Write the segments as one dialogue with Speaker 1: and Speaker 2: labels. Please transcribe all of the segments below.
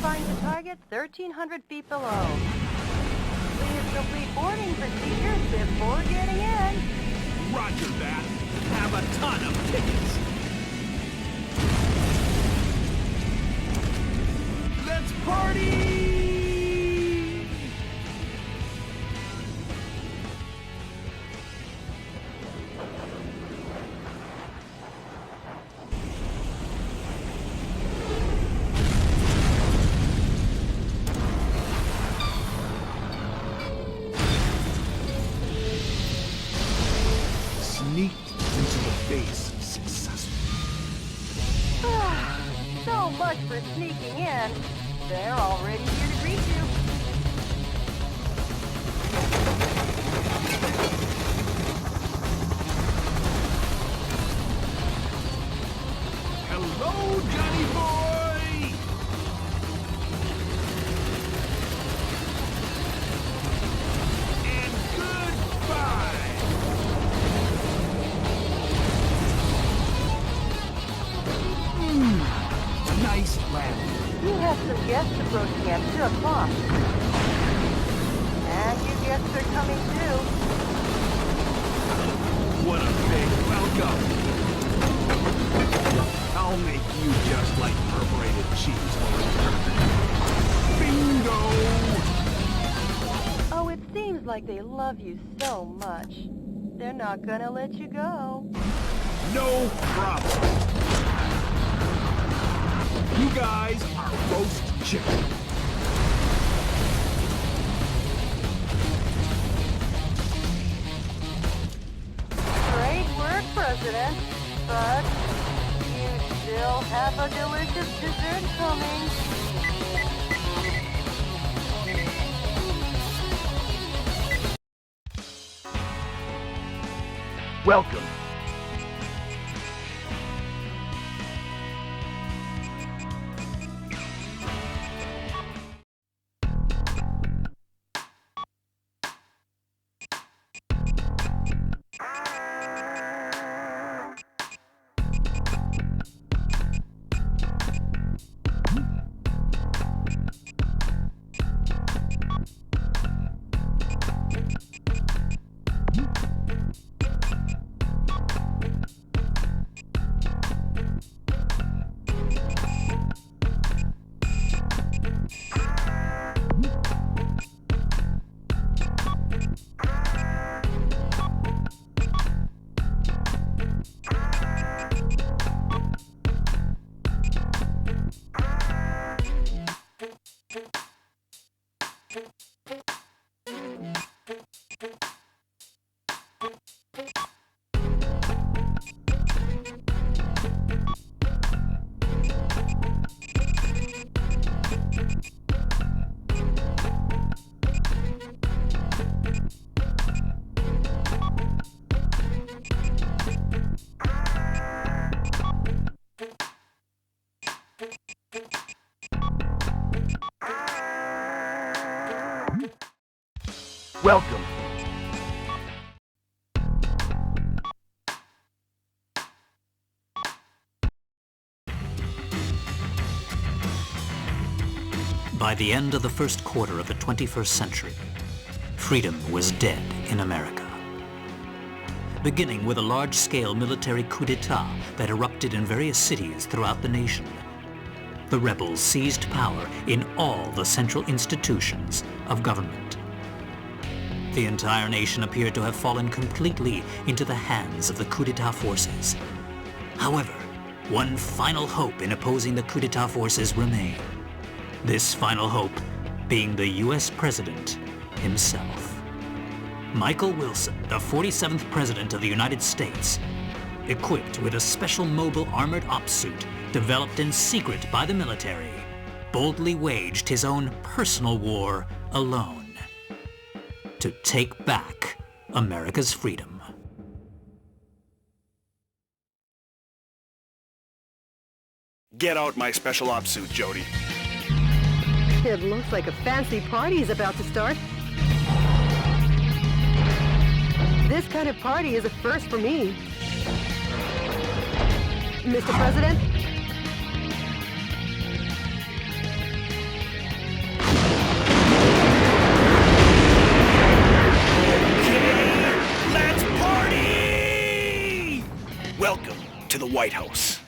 Speaker 1: find the target 1,300 feet below. Please complete boarding procedures before getting in.
Speaker 2: Roger that. Have a ton of tickets. Let's party! Sneaked into the base successfully.
Speaker 1: So much for sneaking in. They're already here to greet you.
Speaker 2: Hello, Johnny boy! And goodbye! Nice landing.
Speaker 1: You have some guests approaching at 2 o'clock. And your guests are coming too.
Speaker 2: What a big welcome! I'll make you just like perforated cheese for return. Bingo!
Speaker 1: Oh, it seems like they love you so much. They're not gonna let you go.
Speaker 2: No problem. You guys are roast chicken.
Speaker 1: Great work, President. But you still have a delicious dessert coming.
Speaker 2: Welcome. Welcome.
Speaker 3: By the end of the first quarter of the 21st century, freedom was dead in America. Beginning with a large-scale military coup d'etat that erupted in various cities throughout the nation, the rebels seized power in all the central institutions of government. The entire nation appeared to have fallen completely into the hands of the coup d'etat forces. However, one final hope in opposing the coup d'etat forces remained. This final hope being the U.S. President himself. Michael Wilson, the 47th President of the United States, equipped with a special mobile armored ops suit developed in secret by the military, boldly waged his own personal war alone to take back America's freedom.
Speaker 2: Get out my special ops suit, Jody.
Speaker 1: It looks like a fancy party is about to start. This kind of party is a first for me. Mr. President?
Speaker 2: to the White House.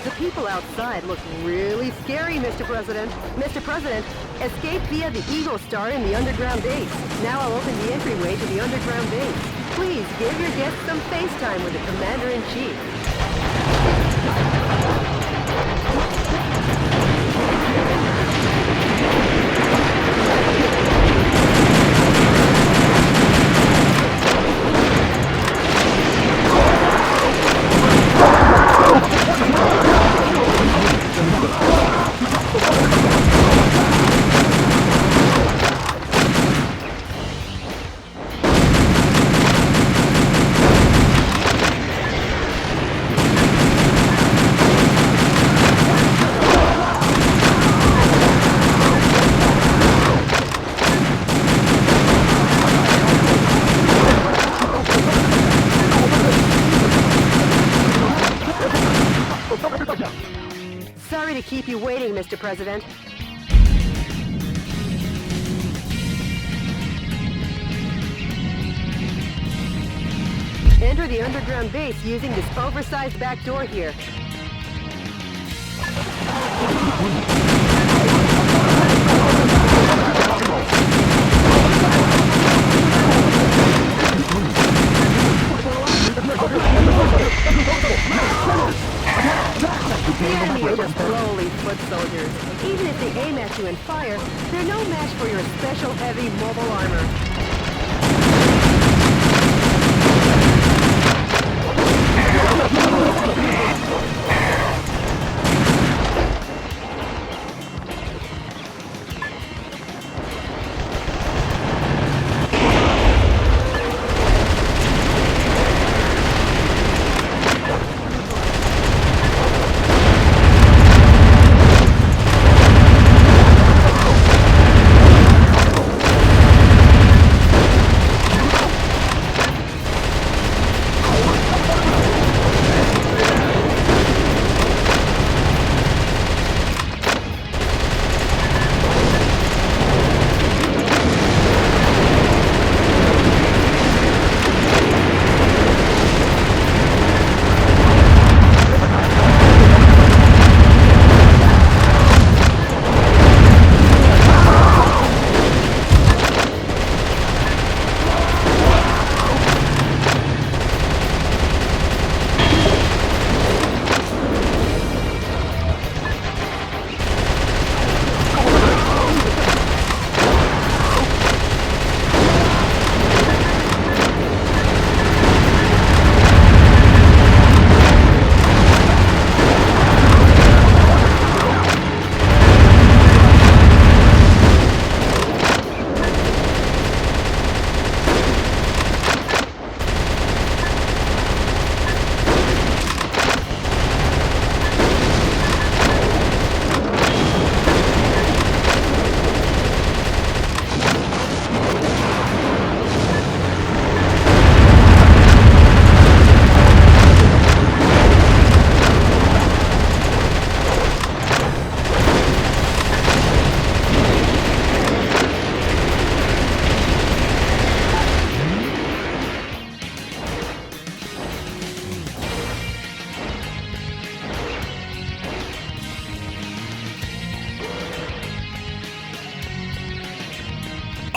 Speaker 1: The people outside look really scary, Mr. President. Mr. President, escape via the Eagle Star in the underground base. Now I'll open the entryway to the underground base. Please give your guests some FaceTime with the Commander-in-Chief. Sorry to keep you waiting, Mr. President. Enter the underground base using this oversized back door here. The enemy are just lowly foot soldiers. Even if they aim at you and fire, they're no match for your special heavy mobile armor.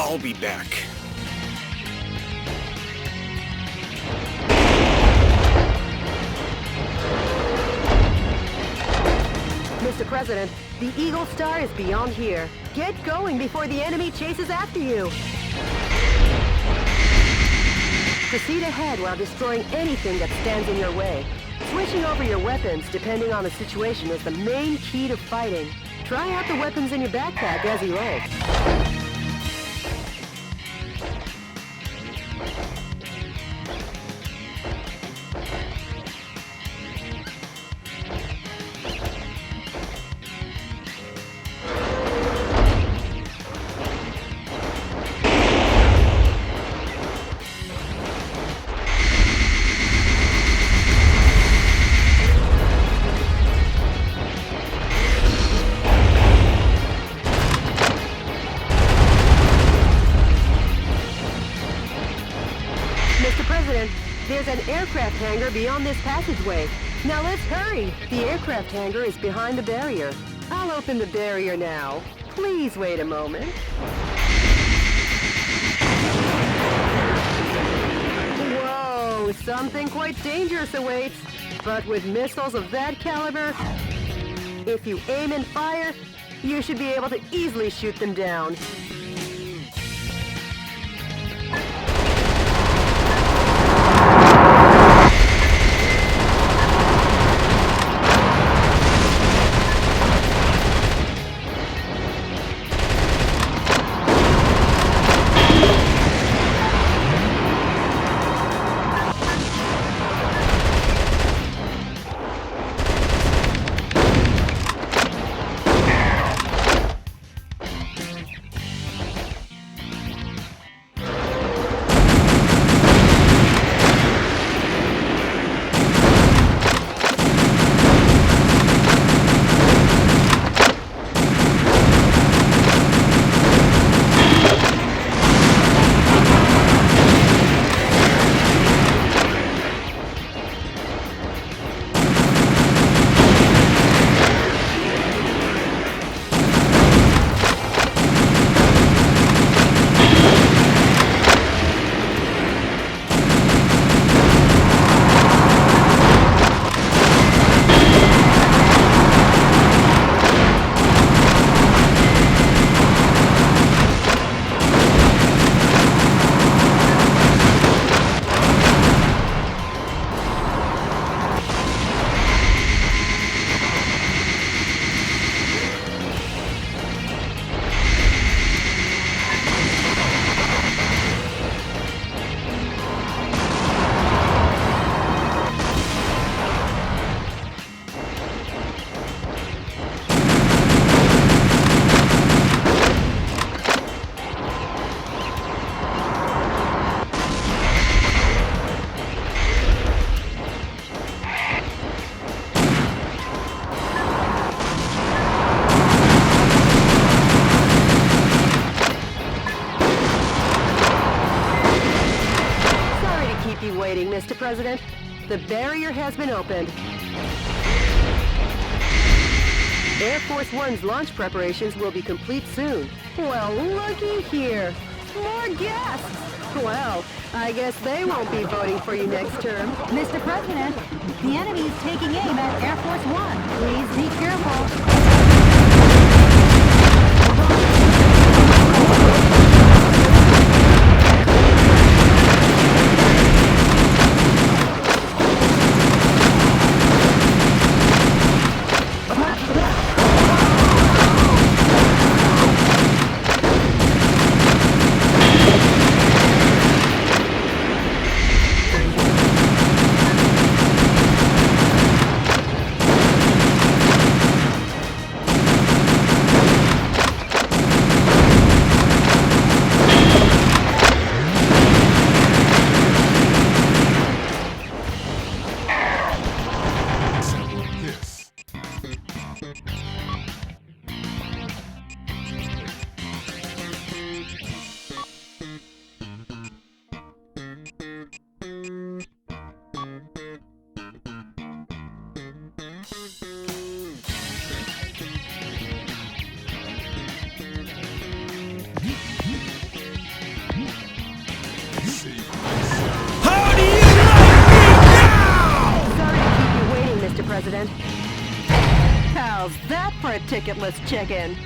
Speaker 2: I'll be back.
Speaker 1: Mr. President, the Eagle Star is beyond here. Get going before the enemy chases after you. Proceed ahead while destroying anything that stands in your way. Switching over your weapons, depending on the situation, is the main key to fighting. Try out the weapons in your backpack as you like. an aircraft hangar beyond this passageway. Now let's hurry. The aircraft hangar is behind the barrier. I'll open the barrier now. Please wait a moment. Whoa, something quite dangerous awaits. But with missiles of that caliber, if you aim and fire, you should be able to easily shoot them down. Mr. President. The barrier has been opened. Air Force One's launch preparations will be complete soon. Well, looky here. More guests! Well, I guess they won't be voting for you next term.
Speaker 4: Mr. President, the enemy is taking aim at Air Force One. Please be careful.
Speaker 1: President. How's that for a ticketless check-in?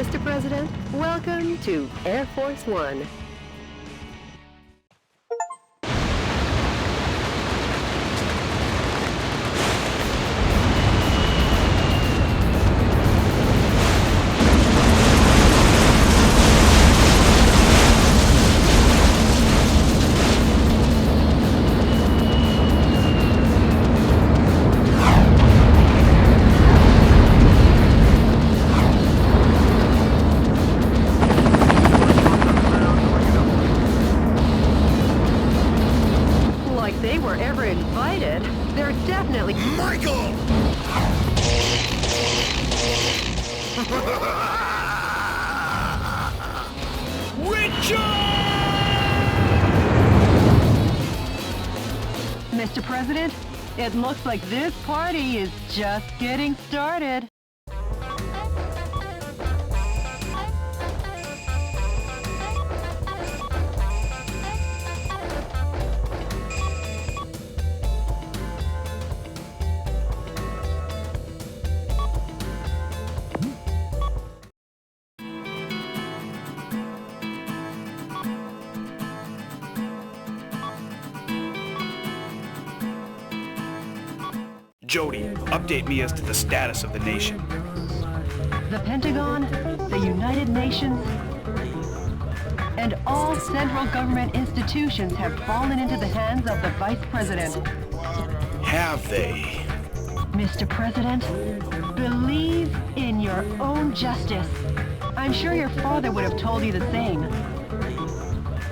Speaker 1: Mr. President, welcome to Air Force One. like they were ever invited. They're definitely...
Speaker 2: Michael! Richard!
Speaker 1: Mr. President, it looks like this party is just getting started.
Speaker 2: Jody, update me as to the status of the nation.
Speaker 1: The Pentagon, the United Nations, and all central government institutions have fallen into the hands of the Vice President.
Speaker 2: Have they?
Speaker 1: Mr. President, believe in your own justice. I'm sure your father would have told you the same.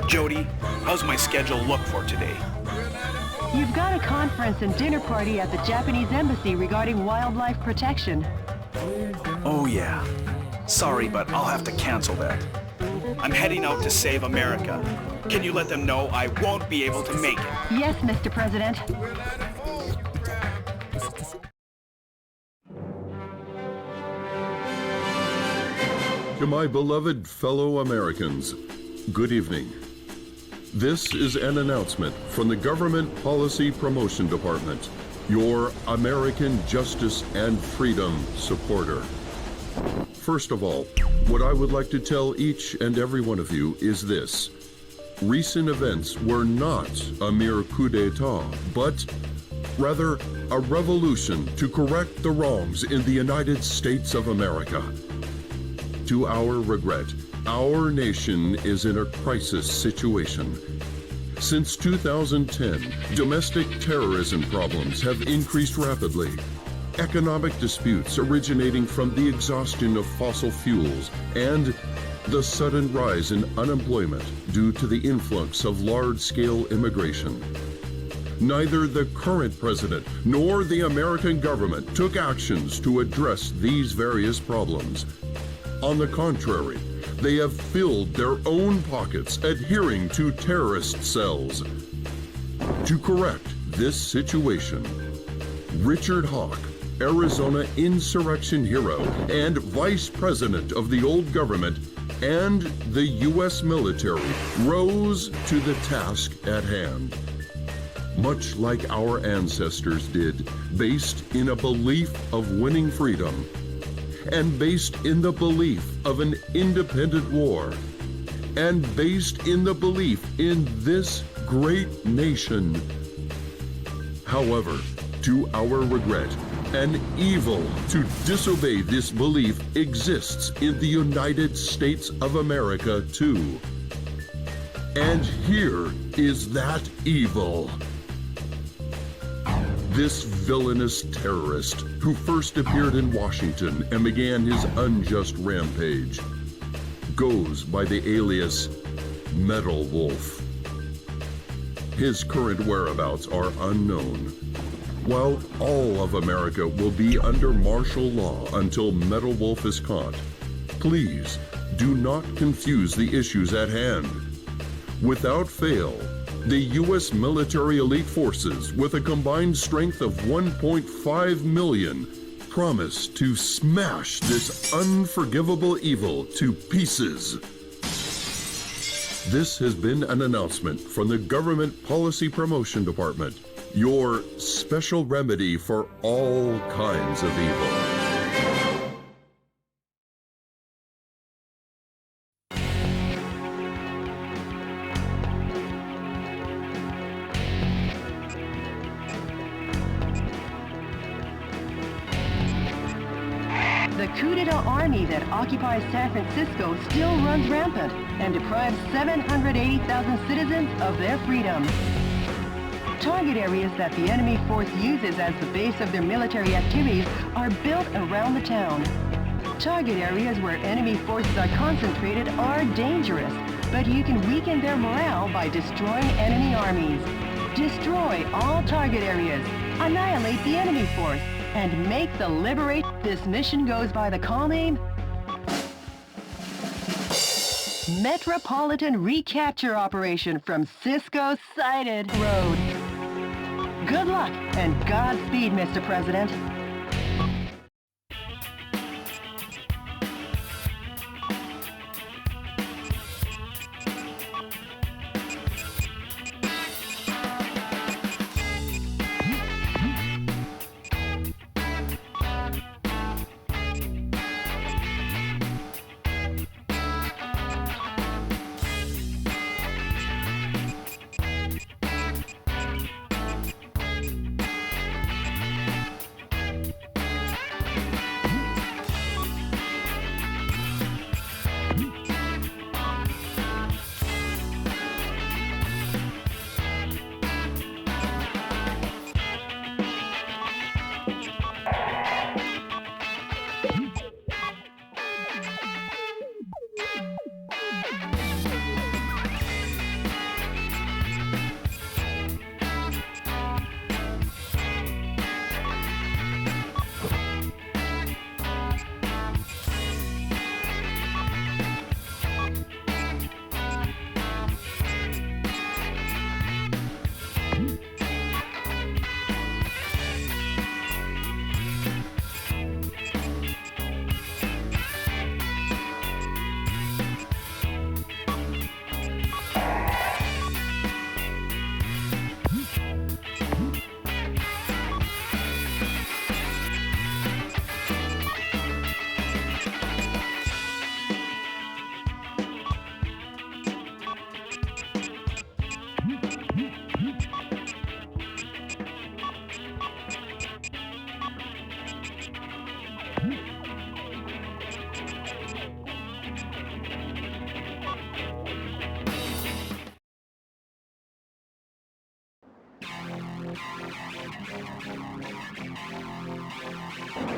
Speaker 2: Jody, how's my schedule look for today?
Speaker 1: You've got a conference and dinner party at the Japanese embassy regarding wildlife protection.
Speaker 2: Oh yeah. Sorry, but I'll have to cancel that. I'm heading out to save America. Can you let them know I won't be able to make it?
Speaker 1: Yes, Mr. President.
Speaker 5: To my beloved fellow Americans, good evening. This is an announcement from the Government Policy Promotion Department, your American justice and freedom supporter. First of all, what I would like to tell each and every one of you is this. Recent events were not a mere coup d'etat, but rather a revolution to correct the wrongs in the United States of America. To our regret, our nation is in a crisis situation. Since 2010, domestic terrorism problems have increased rapidly. Economic disputes originating from the exhaustion of fossil fuels and the sudden rise in unemployment due to the influx of large-scale immigration. Neither the current president nor the American government took actions to address these various problems. On the contrary, they have filled their own pockets adhering to terrorist cells. To correct this situation, Richard Hawk, Arizona insurrection hero and vice president of the old government, and the U.S. military rose to the task at hand. Much like our ancestors did, based in a belief of winning freedom, and based in the belief of an independent war, and based in the belief in this great nation. However, to our regret, an evil to disobey this belief exists in the United States of America too. And here is that evil. This villainous terrorist who first appeared in Washington and began his unjust rampage goes by the alias Metal Wolf. His current whereabouts are unknown. While all of America will be under martial law until Metal Wolf is caught, please do not confuse the issues at hand. Without fail, the U.S. military elite forces, with a combined strength of 1.5 million, promise to smash this unforgivable evil to pieces. This has been an announcement from the Government Policy Promotion Department, your special remedy for all kinds of evil.
Speaker 1: The coup d'etat army that occupies San Francisco still runs rampant and deprives 780,000 citizens of their freedom. Target areas that the enemy force uses as the base of their military activities are built around the town. Target areas where enemy forces are concentrated are dangerous, but you can weaken their morale by destroying enemy armies. Destroy all target areas, annihilate the enemy force, and make the liberate. This mission goes by the call name Metropolitan Recapture Operation from Cisco Sighted Road. Good luck and Godspeed, Mr. President.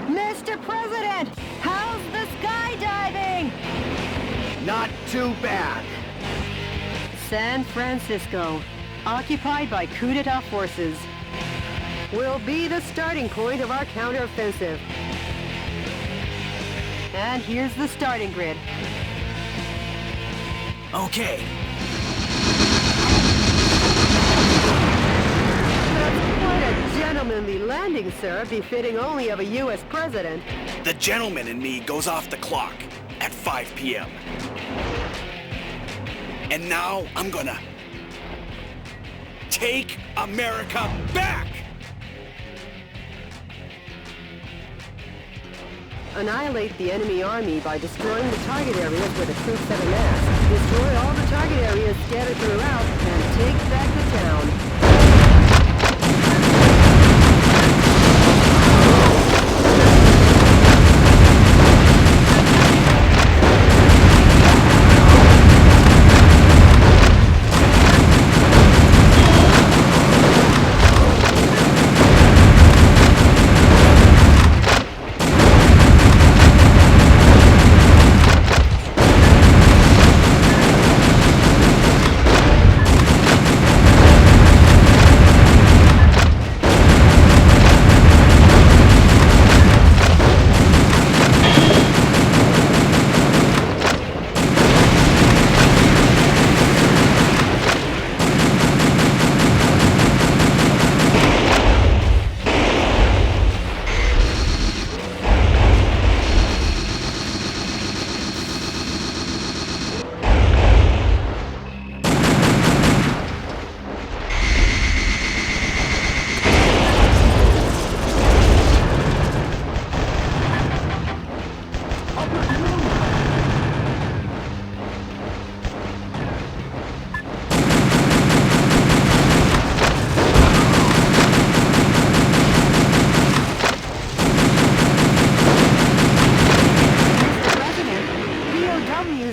Speaker 1: Mr. President, how's the skydiving?
Speaker 2: Not too bad.
Speaker 1: San Francisco, occupied by coup d'etat forces, will be the starting point of our counteroffensive. And here's the starting grid.
Speaker 2: Okay.
Speaker 1: That's quite a gentlemanly landing, sir, befitting only of a U.S. president.
Speaker 2: The gentleman in me goes off the clock at 5 p.m. And now I'm gonna take America back!
Speaker 1: Annihilate the enemy army by destroying the target areas where the troops have amassed. Destroy all the target areas scattered throughout and take back the town.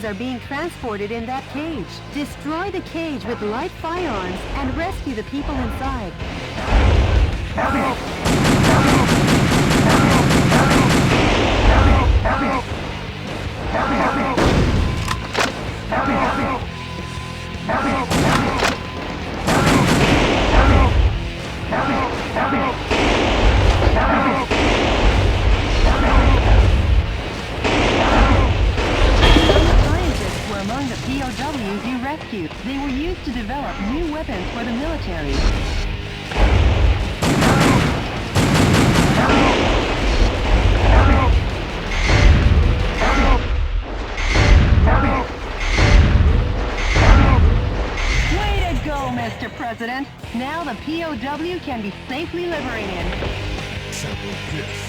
Speaker 1: Are being transported in that cage. Destroy the cage with light firearms and rescue the people inside.
Speaker 4: the POW can be safely liberated.
Speaker 6: Sample this.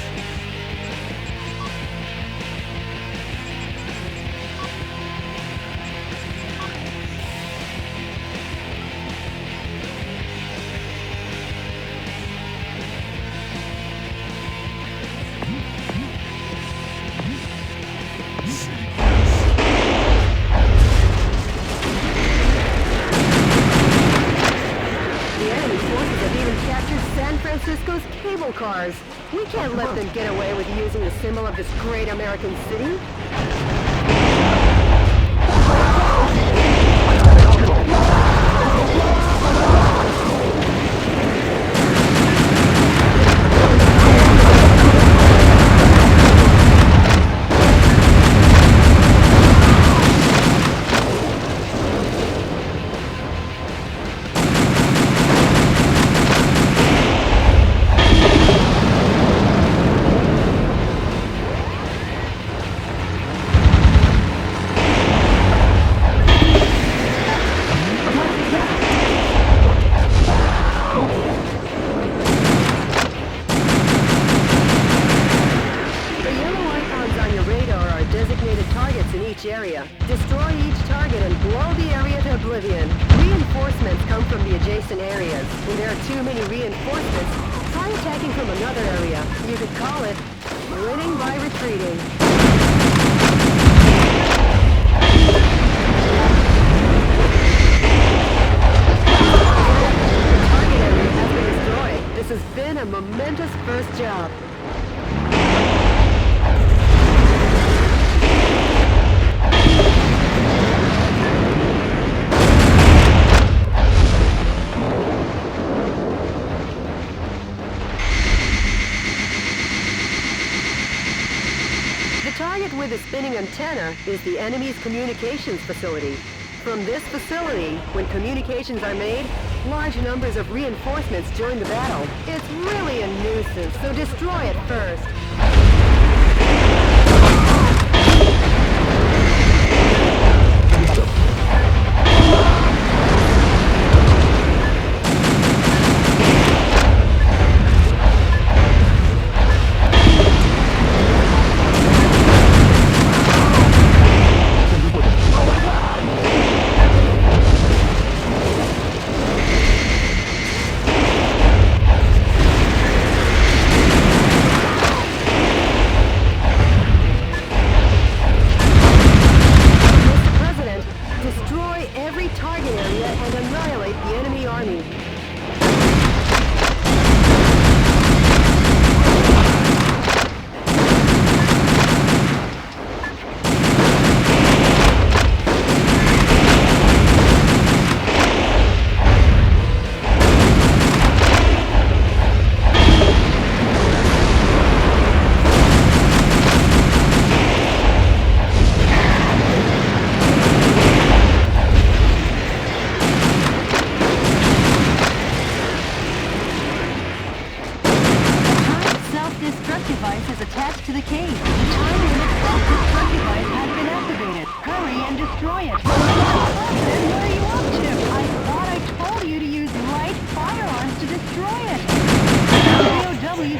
Speaker 1: Francisco's cable cars. We can't let them get away with using the symbol of this great American city. Area. Destroy each target and blow the area to oblivion. Reinforcements come from the adjacent areas. When there are too many reinforcements, try attacking from another area. You could call it winning by retreating. Target area has been destroyed. This has been a momentous first job. With a spinning antenna is the enemy's communications facility. From this facility, when communications are made, large numbers of reinforcements join the battle. It's really a nuisance, so destroy it first.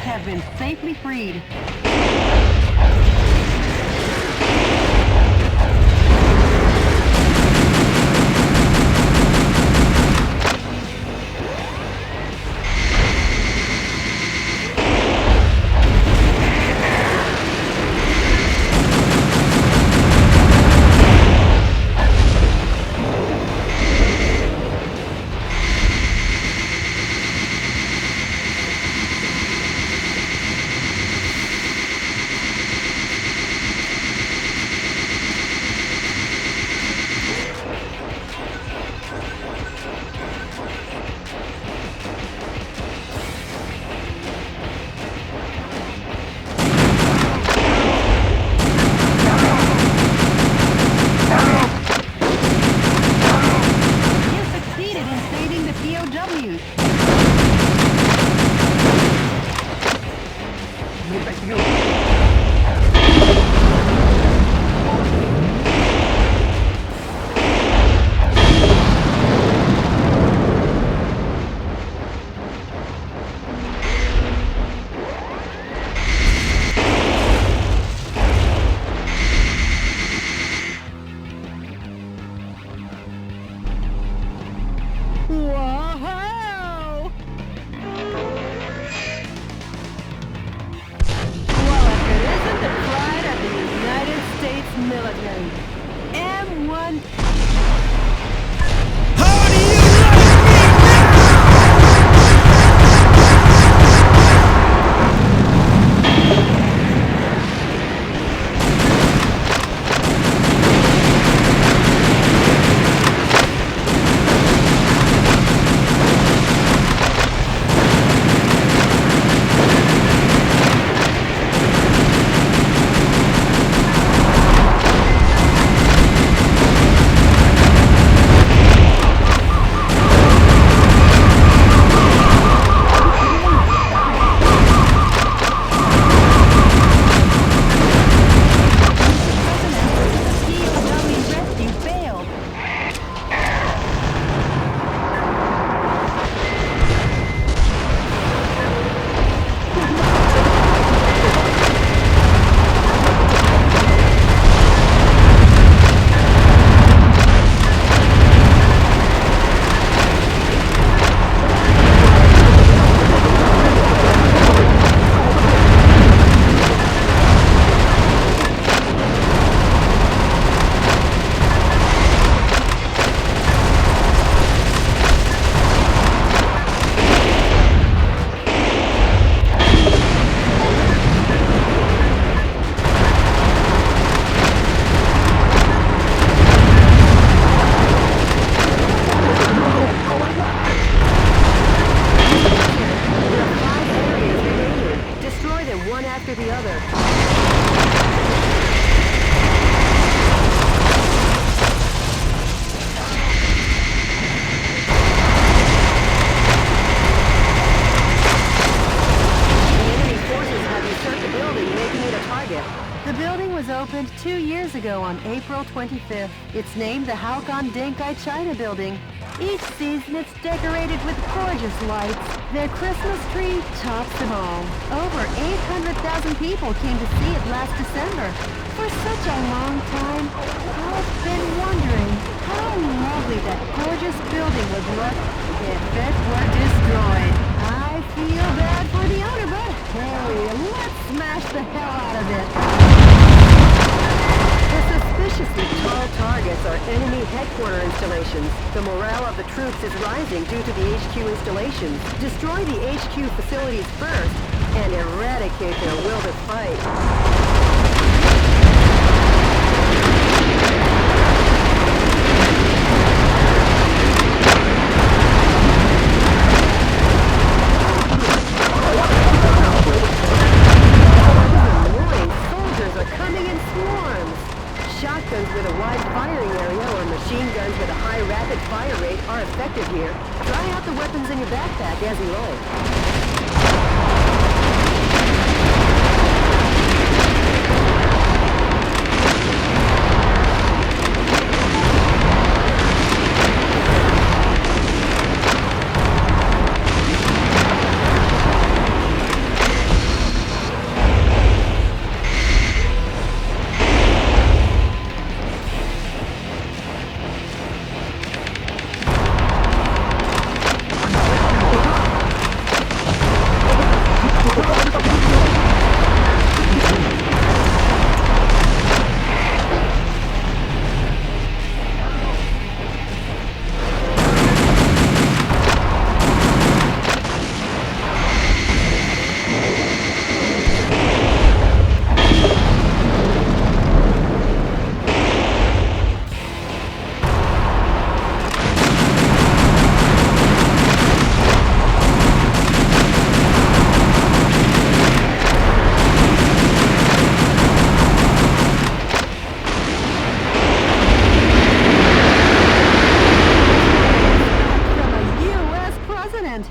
Speaker 1: Have been safely freed. 2 years ago on April 25th. It's named the Halcon Denkai China Building. Each season it's decorated with gorgeous lights. Their Christmas tree tops them all. Over 800,000 people came to see it last December. For such a long time, I've been wondering how lovely that gorgeous building would look if it were destroyed. I feel bad for the owner, but hey, let's smash the hell out of it. The suspiciously tall targets are enemy headquarter installations. The morale of the troops is rising due to the HQ installations. Destroy the HQ facilities first and eradicate their will to fight. Shotguns with a wide firing area or machine guns with a high rapid fire rate are effective here. Try out the weapons in your backpack as you like.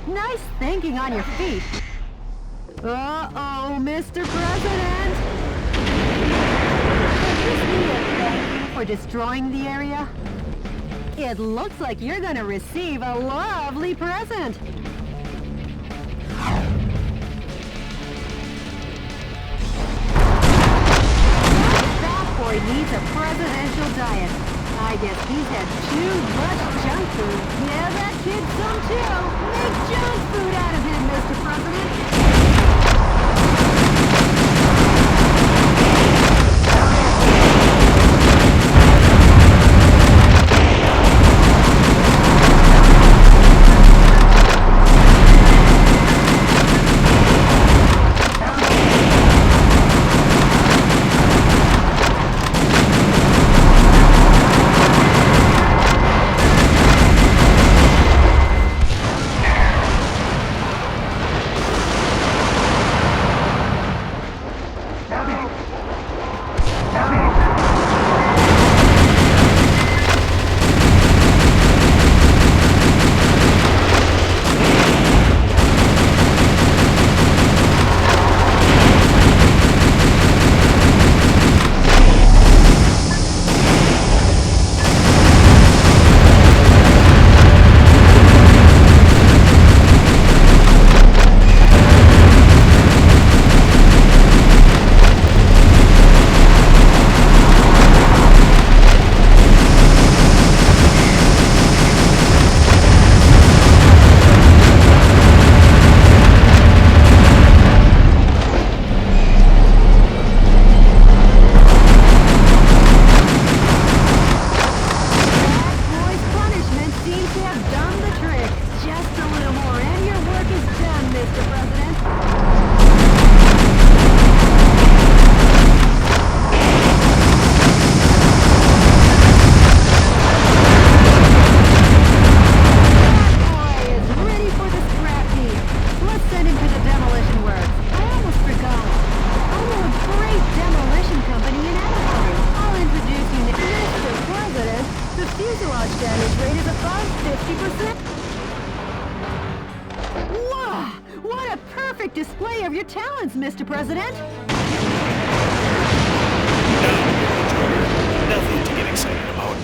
Speaker 1: Nice thinking on your feet. Uh-oh, Mr. President! Could this be a thank you for destroying the area? It looks like you're gonna receive a lovely present. That boy needs a presidential diet. I guess he's had too much junk food. Yeah, that kid's some too. Make junk food out of him, Mr. President. fuselage damage rate is above 50%. Wow! What a perfect display of your talents, Mr. President!
Speaker 2: Nothing to get excited about.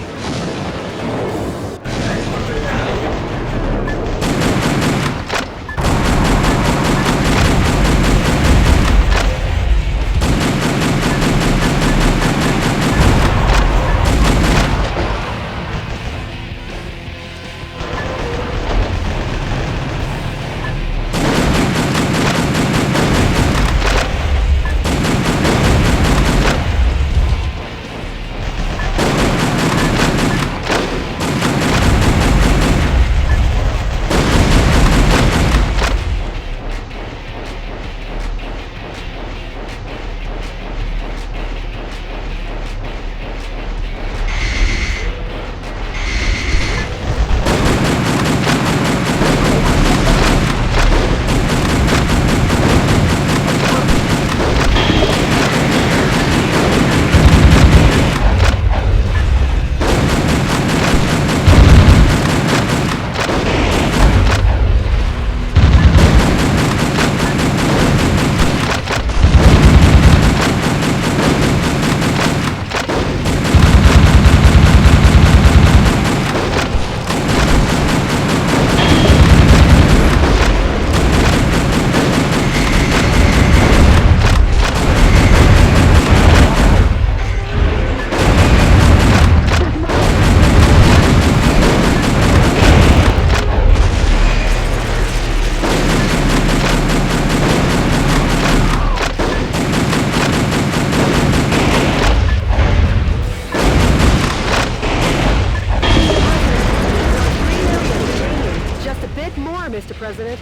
Speaker 1: Mr. President.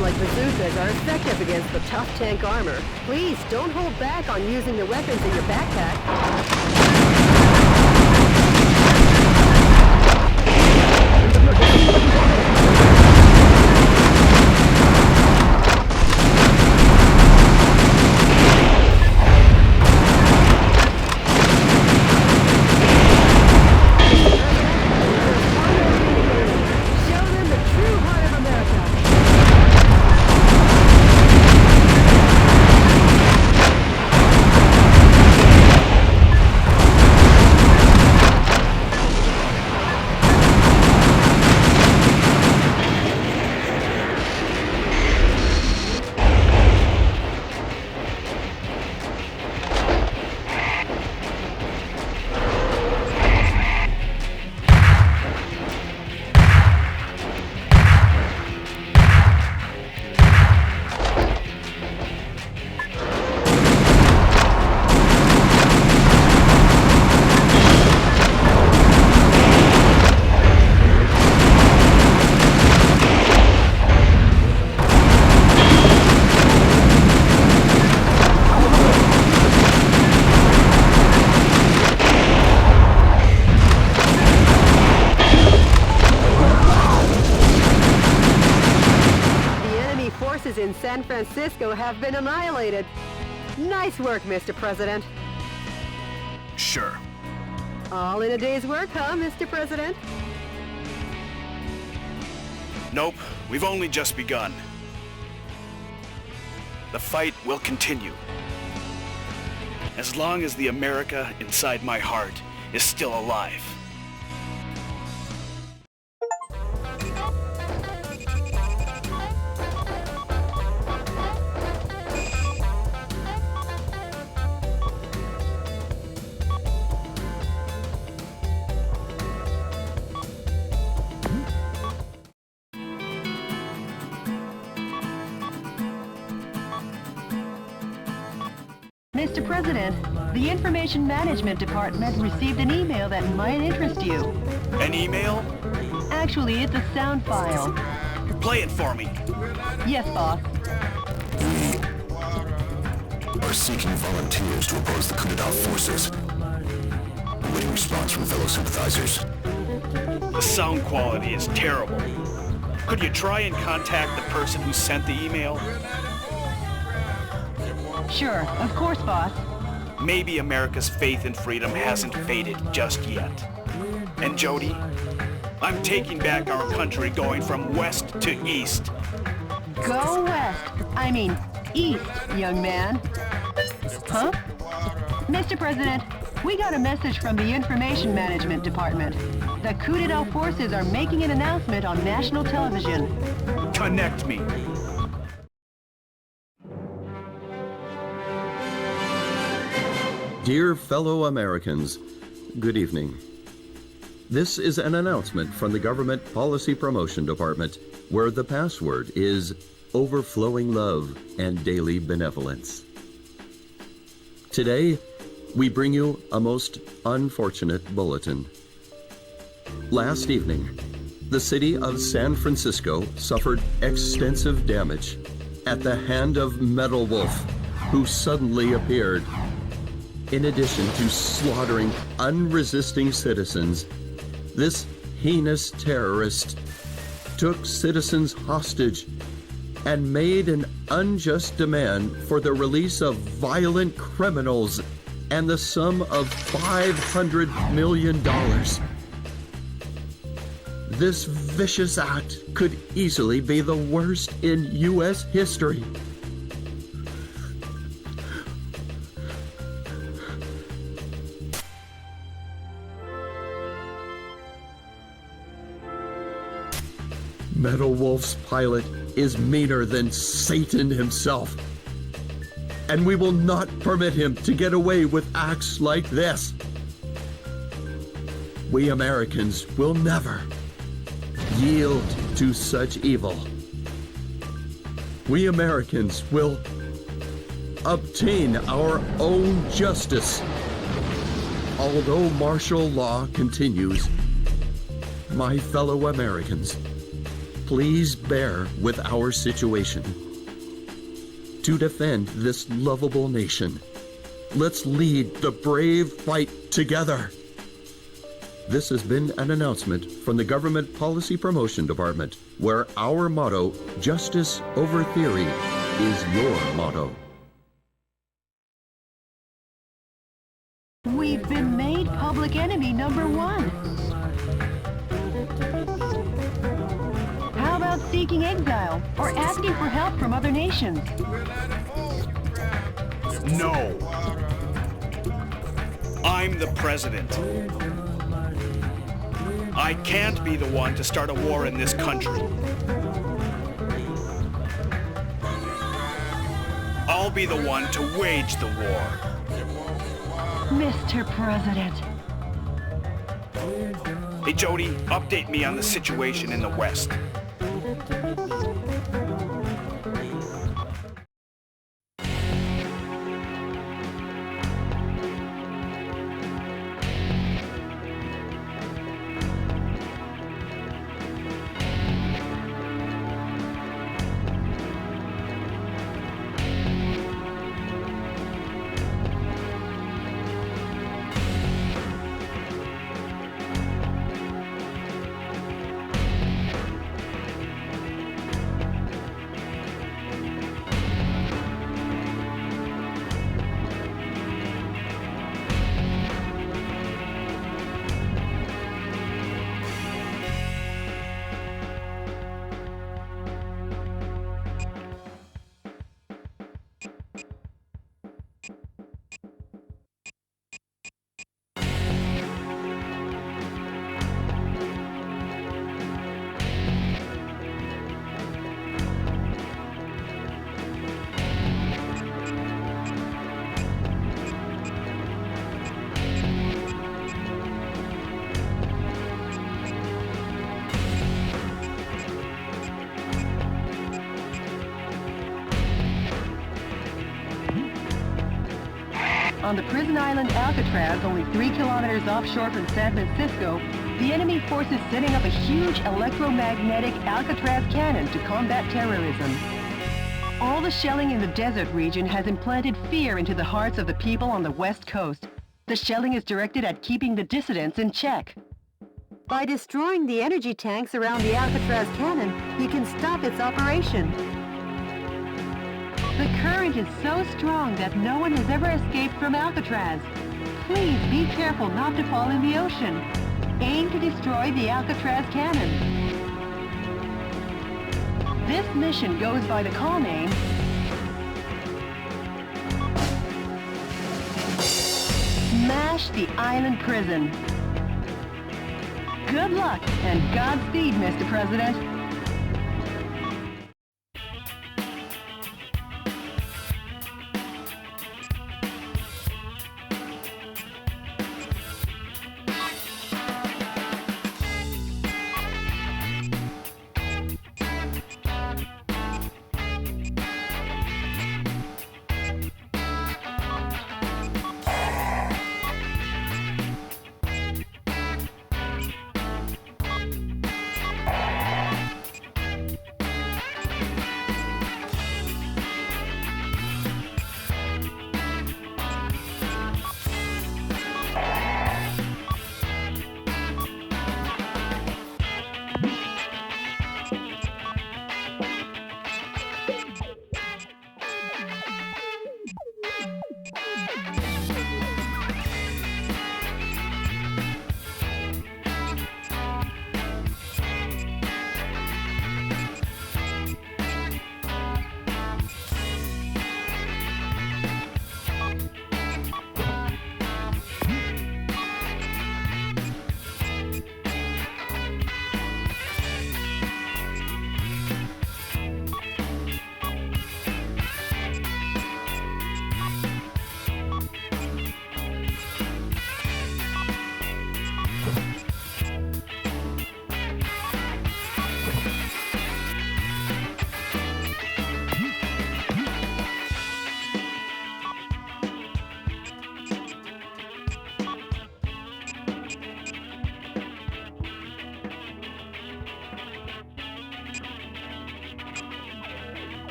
Speaker 1: Like bazookas are effective against the tough tank armor. Please don't hold back on using the weapons in your backpack. In San Francisco have been annihilated. Nice work, Mr. President.
Speaker 2: Sure.
Speaker 1: All in a day's work, huh, Mr. President?
Speaker 2: Nope, we've only just begun. The fight will continue. As long as the America inside my heart is still alive.
Speaker 1: Mr. President, the Information Management Department received an email that might interest you.
Speaker 2: An email?
Speaker 1: Actually, it's a sound file.
Speaker 2: Play it for me.
Speaker 1: Yes, boss.
Speaker 7: We are seeking volunteers to oppose the coup d'etat forces. Awaiting response from fellow sympathizers.
Speaker 2: The sound quality is terrible. Could you try and contact the person who sent the email?
Speaker 1: Sure, of course, boss.
Speaker 2: Maybe America's faith in freedom hasn't faded just yet. And Jody, I'm taking back our country, going from west to east.
Speaker 1: Go west. I mean, east, young man. Huh? Mr. President, we got a message from the Information Management Department. The coup d'etat forces are making an announcement on national television.
Speaker 2: Connect me.
Speaker 5: Dear fellow Americans, good evening. This is an announcement from the Government Policy Promotion Department, where the password is overflowing love and daily benevolence. Today, we bring you a most unfortunate bulletin. Last evening, the city of San Francisco suffered extensive damage at the hand of Metal Wolf, who suddenly appeared. In addition to slaughtering unresisting citizens, this heinous terrorist took citizens hostage and made an unjust demand for the release of violent criminals and the sum of $500 million. This vicious act could easily be the worst in U.S. history. Metal Wolf's pilot is meaner than Satan himself. And we will not permit him to get away with acts like this. We Americans will never yield to such evil. We Americans will obtain our own justice. Although martial law continues, my fellow Americans, please bear with our situation. To defend this lovable nation, let's lead the brave fight together. This has been an announcement from the Government Policy Promotion Department, where our motto, justice over theory, is your motto.
Speaker 1: We've been made public enemy number one. How about seeking exile or asking for help from other nations?
Speaker 2: No. I'm the president. I can't be the one to start a war in this country. I'll be the one to wage the war.
Speaker 1: Mr. President.
Speaker 2: Hey, Jody, update me on the situation in the West.
Speaker 1: On the prison island Alcatraz, only 3 kilometers offshore from San Francisco, the enemy force is setting up a huge electromagnetic Alcatraz cannon to combat terrorism. All the shelling in the desert region has implanted fear into the hearts of the people on the West Coast. The shelling is directed at keeping the dissidents in check. By destroying the energy tanks around the Alcatraz cannon, you can stop its operation. The current is so strong that no one has ever escaped from Alcatraz. Please be careful not to fall in the ocean. Aim to destroy the Alcatraz cannon. This mission goes by the call name Smash the Island Prison. Good luck and Godspeed, Mr. President.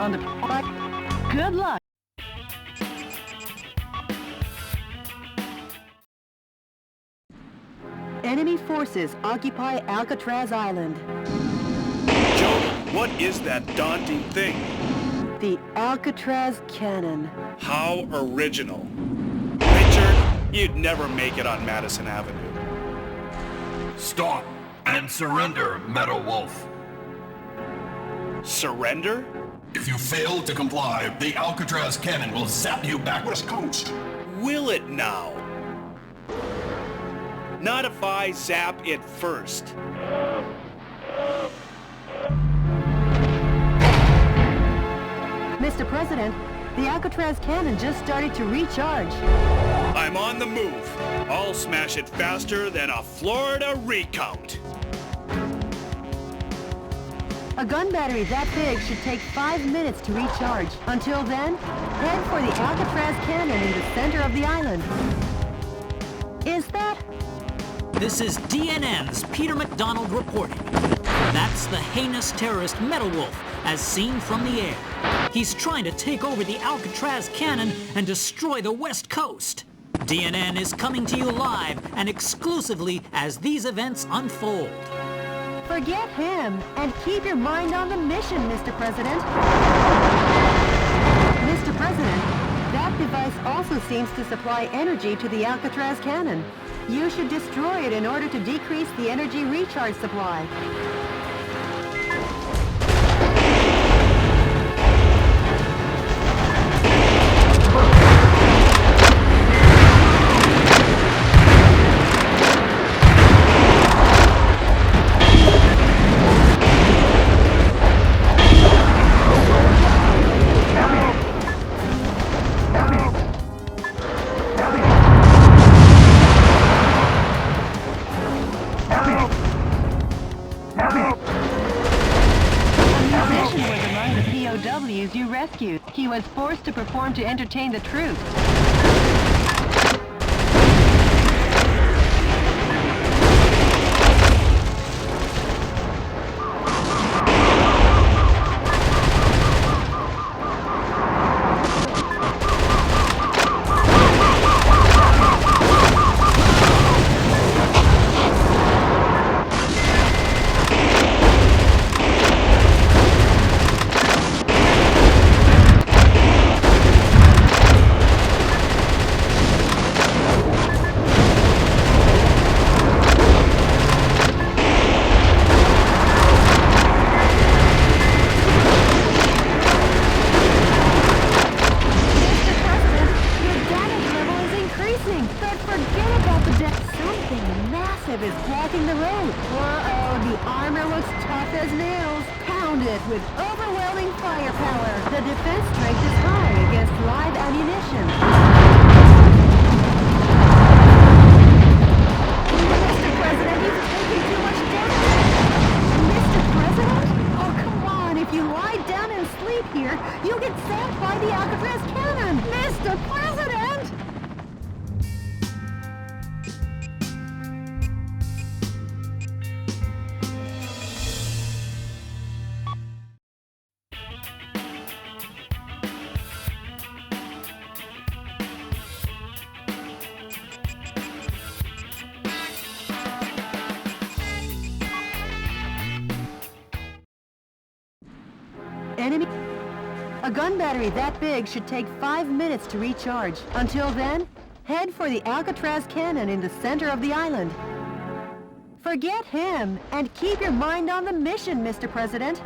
Speaker 1: On the good luck. Enemy forces occupy Alcatraz Island.
Speaker 2: Joe, what is that daunting thing?
Speaker 1: The Alcatraz cannon.
Speaker 2: How original. Richard, you'd never make it on Madison Avenue.
Speaker 6: Stop and surrender, Meadow Wolf.
Speaker 2: Surrender?
Speaker 7: If you fail to comply, the Alcatraz cannon will zap you back West Coast.
Speaker 2: Will it now? Not if I zap it first.
Speaker 1: Mr. President, the Alcatraz cannon just started to recharge.
Speaker 2: I'm on the move. I'll smash it faster than a Florida recount.
Speaker 1: A gun battery that big should take 5 minutes to recharge. Until then, head for the Alcatraz cannon in the center of the island. Is that
Speaker 3: This is DNN's Peter McDonald reporting. That's the heinous terrorist Metal Wolf, as seen from the air. He's trying to take over the Alcatraz cannon and destroy the West Coast. DNN is coming to you live and exclusively as these events unfold.
Speaker 4: Forget him and keep your mind on the mission, Mr. President. Mr. President, that device also seems to supply energy to the Alcatraz cannon. You should destroy it in order to decrease the energy recharge supply. You rescued. He was forced to perform to entertain the troops. Is blocking the road. Whoa, the armor looks tough as nails. Pound it with overwhelming firepower. The defense strength is high against live ammunition. Mr. President, he's taking too much damage. Mr. President? Oh, come on. If you lie down and sleep here, you'll get zapped by the Alcatraz cannon. Mr. President! Enemy? A gun battery that big should take 5 minutes to recharge. Until then, head for the Alcatraz cannon in the center of the island. Forget him and keep your mind on the mission, Mr. President.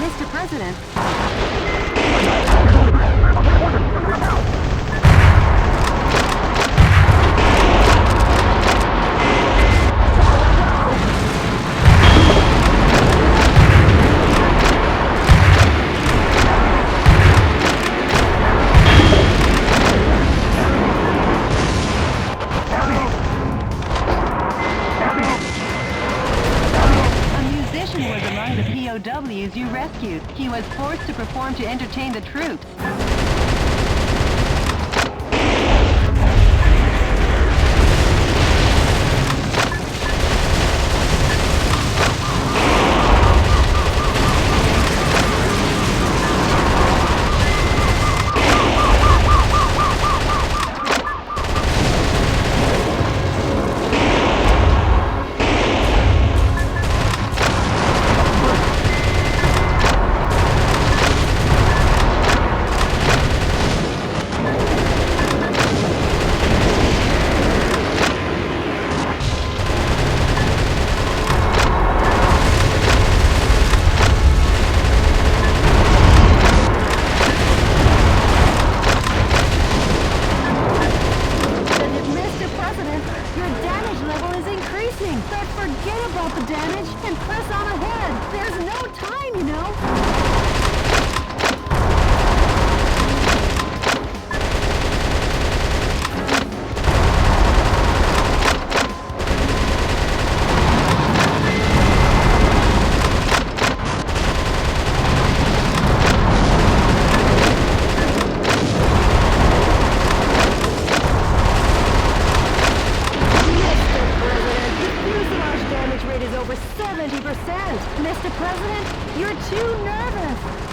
Speaker 4: Mr. President. POWs you rescued. He was forced to perform to entertain the troops.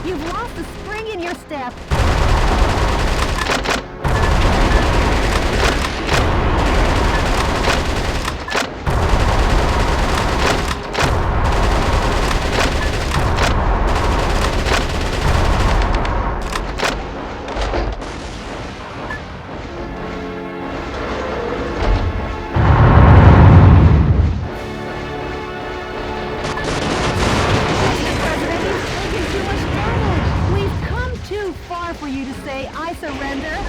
Speaker 4: You've lost the spring in your step. For you to say, I surrender.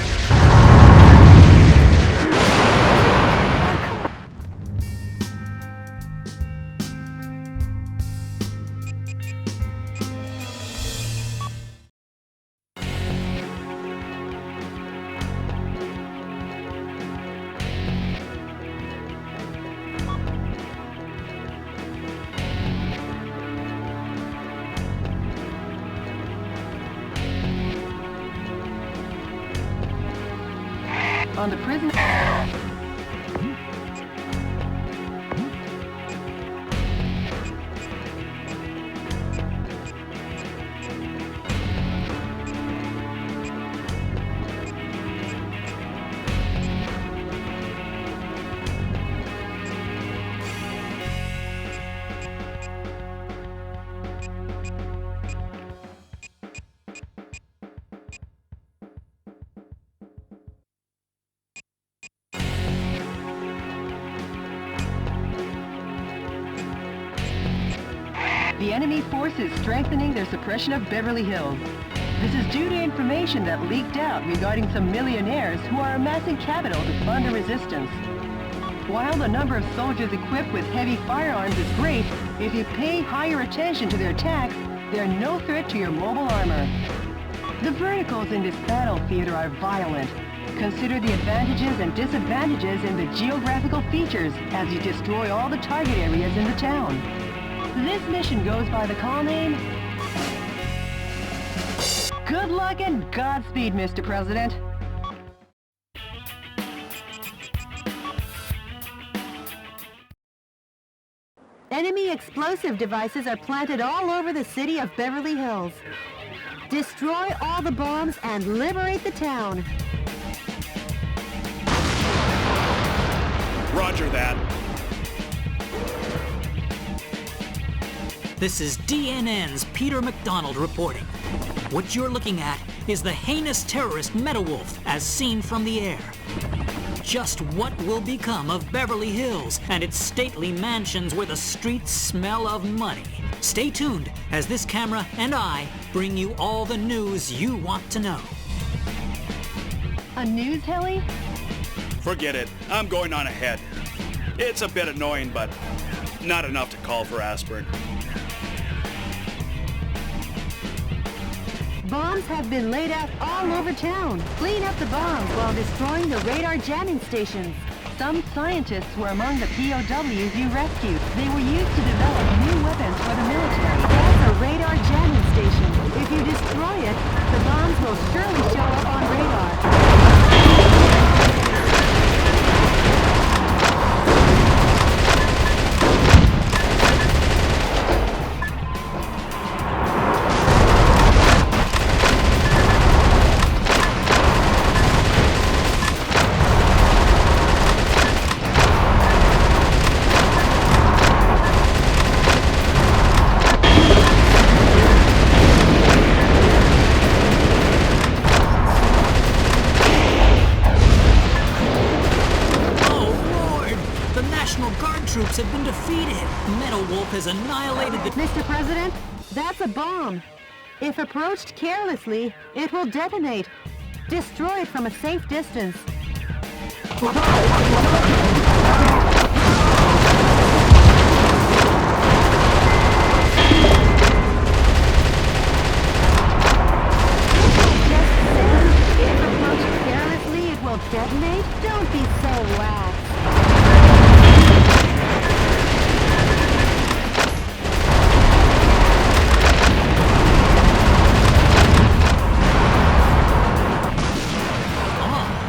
Speaker 4: On the prison. The enemy forces strengthening their suppression of Beverly Hills. This is due to information that leaked out regarding some millionaires who are amassing capital to fund the resistance. While the number of soldiers equipped with heavy firearms is great, if you pay higher attention to their attacks, they are no threat to your mobile armor. The verticals in this battle theater are violent. Consider the advantages and disadvantages in the geographical features as you destroy all the target areas in the town. This mission goes by the call name... Good luck and Godspeed, Mr. President. Enemy explosive devices are planted all over the city of Beverly Hills. Destroy all the bombs and liberate the town.
Speaker 2: Roger that.
Speaker 3: This is DNN's Peter McDonald reporting. What you're looking at is the heinous terrorist Metawolf as seen from the air. Just what will become of Beverly Hills and its stately mansions where the streets smell of money? Stay tuned as this camera and I bring you all the news you want to know.
Speaker 4: A news heli?
Speaker 2: Forget it. I'm going on ahead. It's a bit annoying, but not enough to call for aspirin.
Speaker 4: Bombs have been laid out all over town. Clean up the bombs while destroying the radar jamming stations. Some scientists were among the POWs you rescued. They were used to develop new weapons for the military. That's a radar jamming station. If you destroy it, the bombs will surely show up on radar.
Speaker 3: Troops have been defeated. Metawolf has annihilated the...
Speaker 4: Mr. President, that's a bomb. If approached carelessly, it will detonate. Destroy it from a safe distance. If approached carelessly, it will detonate? Don't be so lax.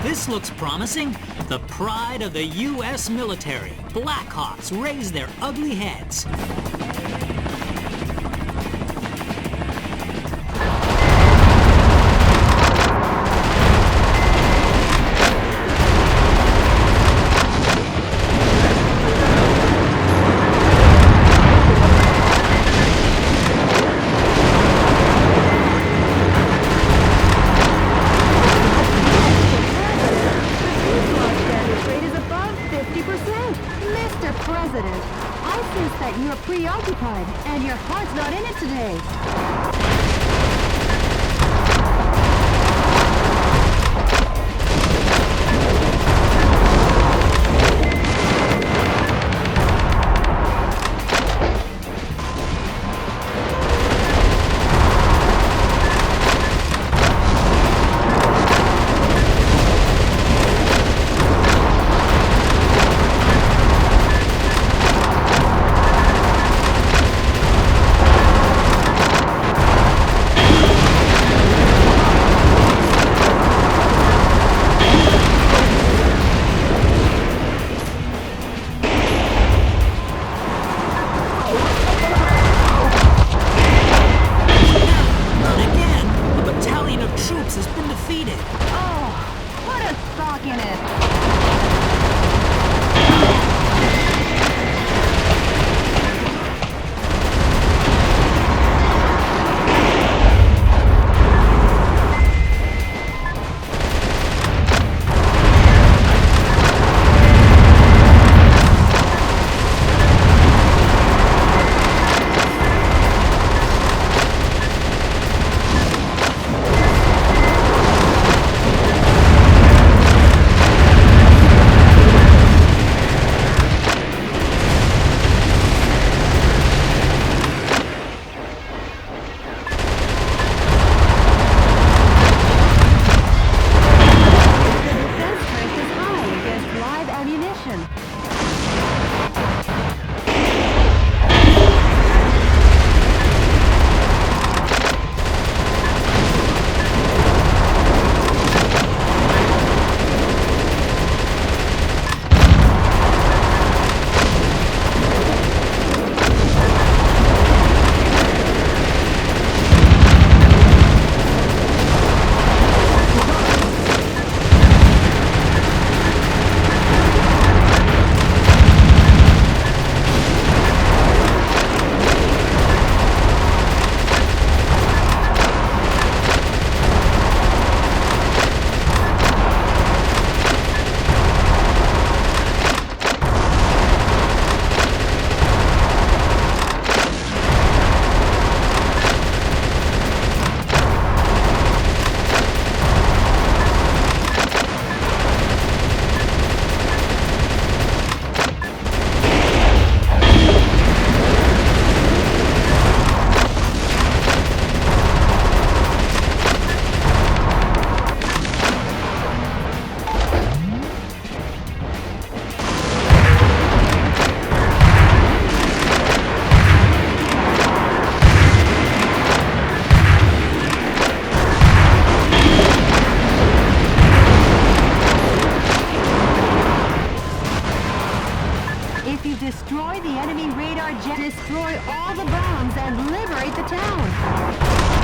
Speaker 3: This looks promising. The pride of the U.S. military. Blackhawks raise their ugly heads.
Speaker 4: that you're preoccupied and your heart's not in it today. Destroy the enemy radar jet. Destroy all the bombs and liberate the town.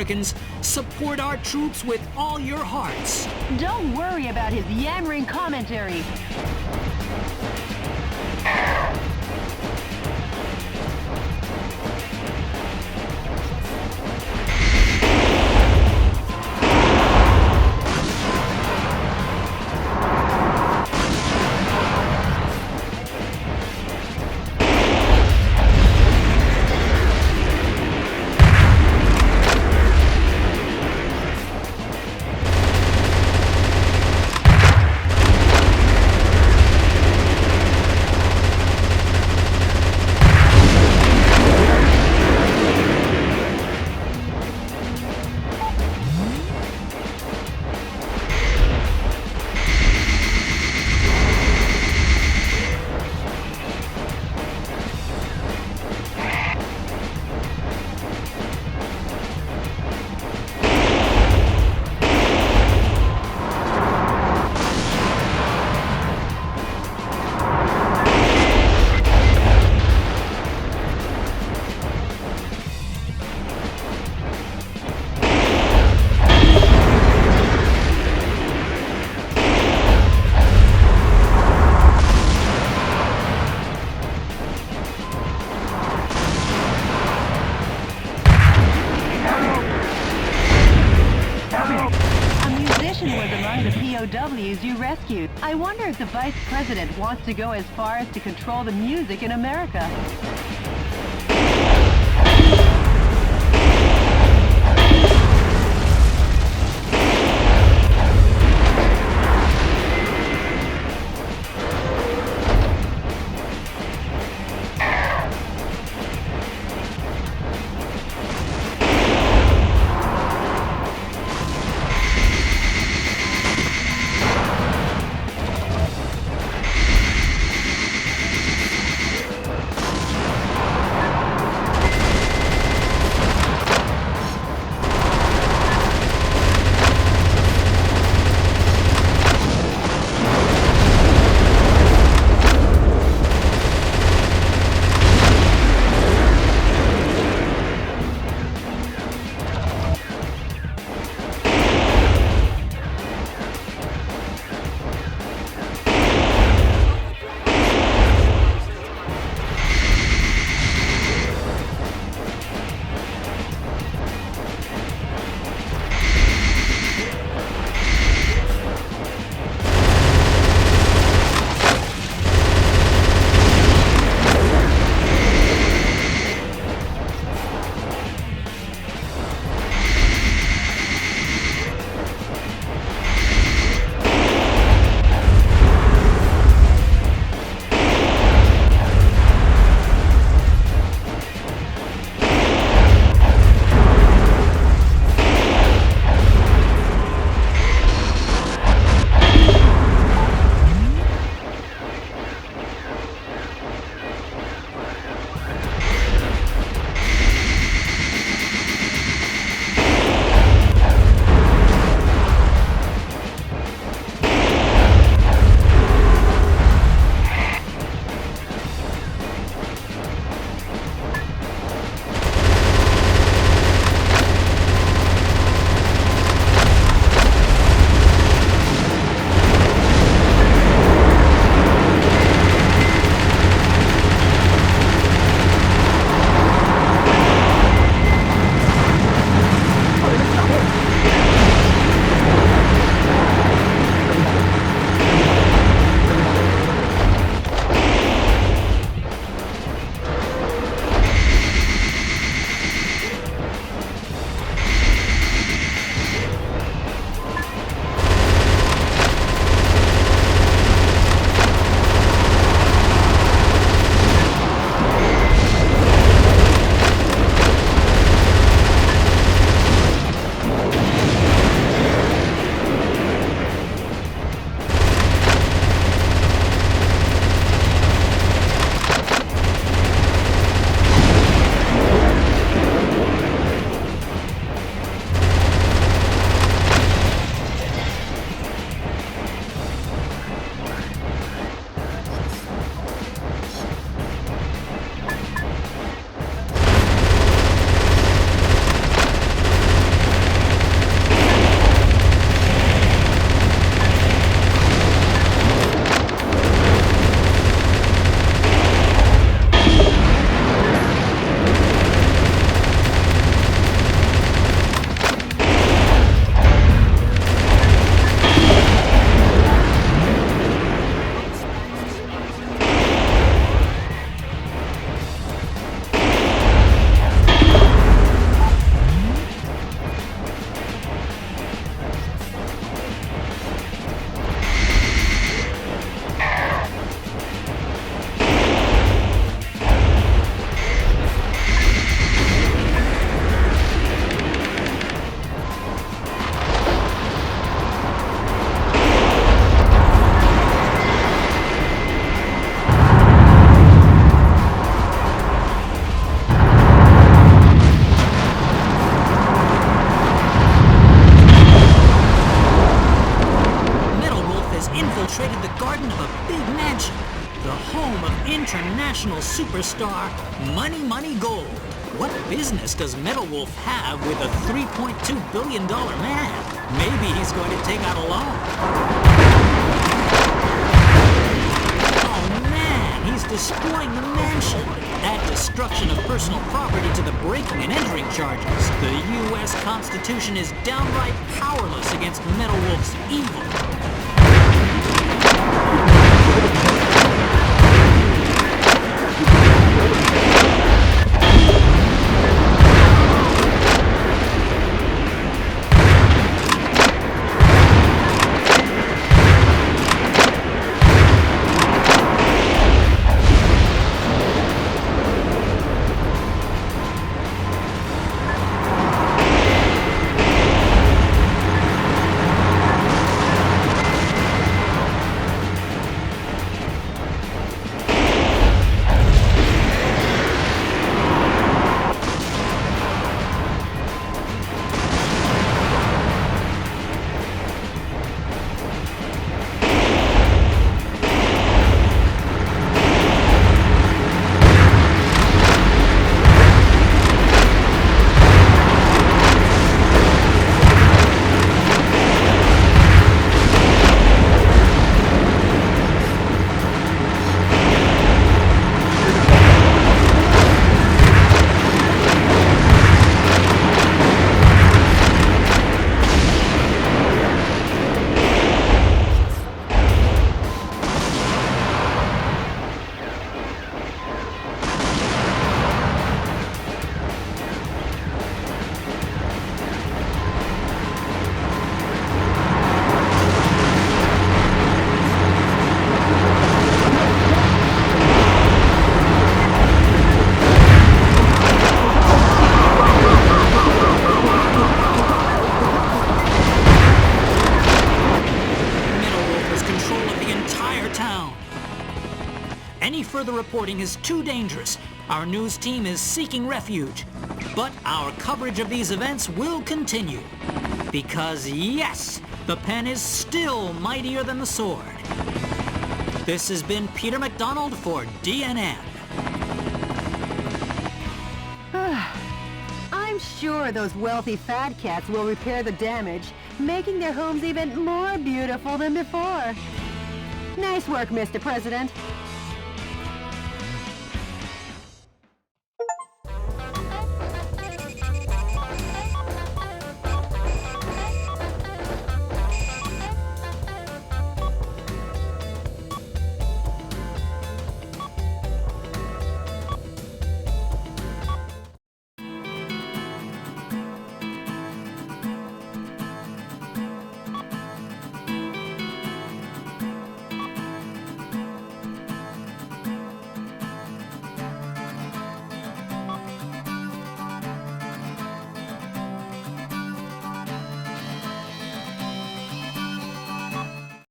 Speaker 3: Americans, support our troops with all your hearts.
Speaker 4: Don't worry about his yammering commentary. POWs you rescued. I wonder if the Vice President wants to go as far as to control the music in America.
Speaker 3: big mansion, the home of international superstar Money Money Gold. What business does Metal Wolf have with a $3.2 billion man? Maybe he's going to take out a loan. Oh man, he's destroying the mansion. Add destruction of personal property to the breaking and entering charges. The U.S. Constitution is downright powerless against Metal Wolf's evil. Further reporting is too dangerous. Our news team is seeking refuge. But our coverage of these events will continue. Because yes, the pen is still mightier than the sword. This has been Peter McDonald for DNN.
Speaker 4: I'm sure those wealthy fat cats will repair the damage, making their homes even more beautiful than before. Nice work, Mr. President.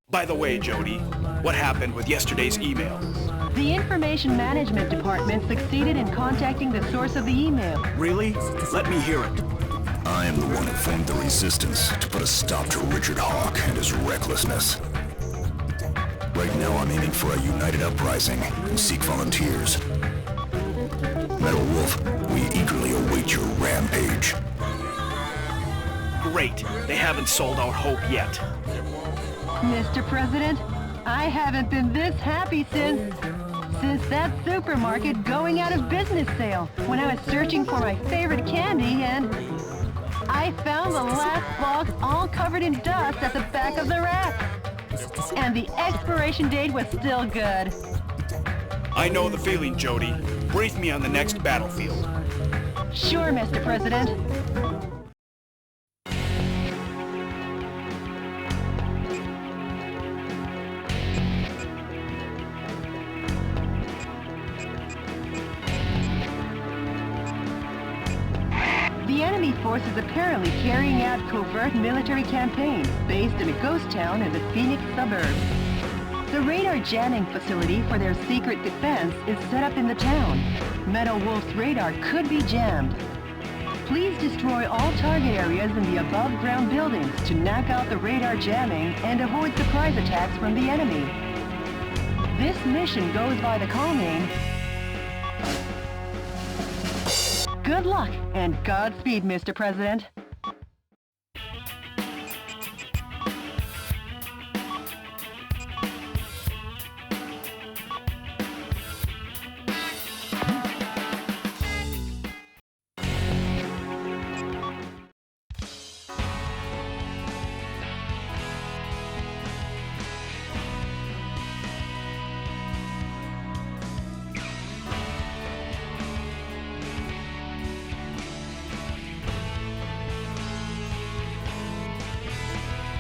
Speaker 2: By the way, Jody, what happened with yesterday's email?
Speaker 4: The Information Management Department succeeded in contacting the source of the email.
Speaker 2: Really? Let me hear it.
Speaker 7: I am the one who formed the Resistance to put a stop to Richard Hawk and his recklessness. Right now I'm aiming for a united uprising and seek volunteers. Metal Wolf, we eagerly await your rampage.
Speaker 2: Great. They haven't sold our hope yet.
Speaker 4: Mr. President, I haven't been this happy since that supermarket going out of business sale when I was searching for my favorite candy and I found the last box all covered in dust at the back of the rack. And the expiration date was still good.
Speaker 2: I know the feeling, Jody. Brief me on the next battlefield.
Speaker 4: Sure, Mr. President. The enemy force is apparently carrying out covert military campaigns based in a ghost town in the Phoenix suburbs. The radar jamming facility for their secret defense is set up in the town. Metal Wolf's radar could be jammed. Please destroy all target areas in the above-ground buildings to knock out the radar jamming and avoid surprise attacks from the enemy. This mission goes by the call name... Good luck and Godspeed, Mr. President.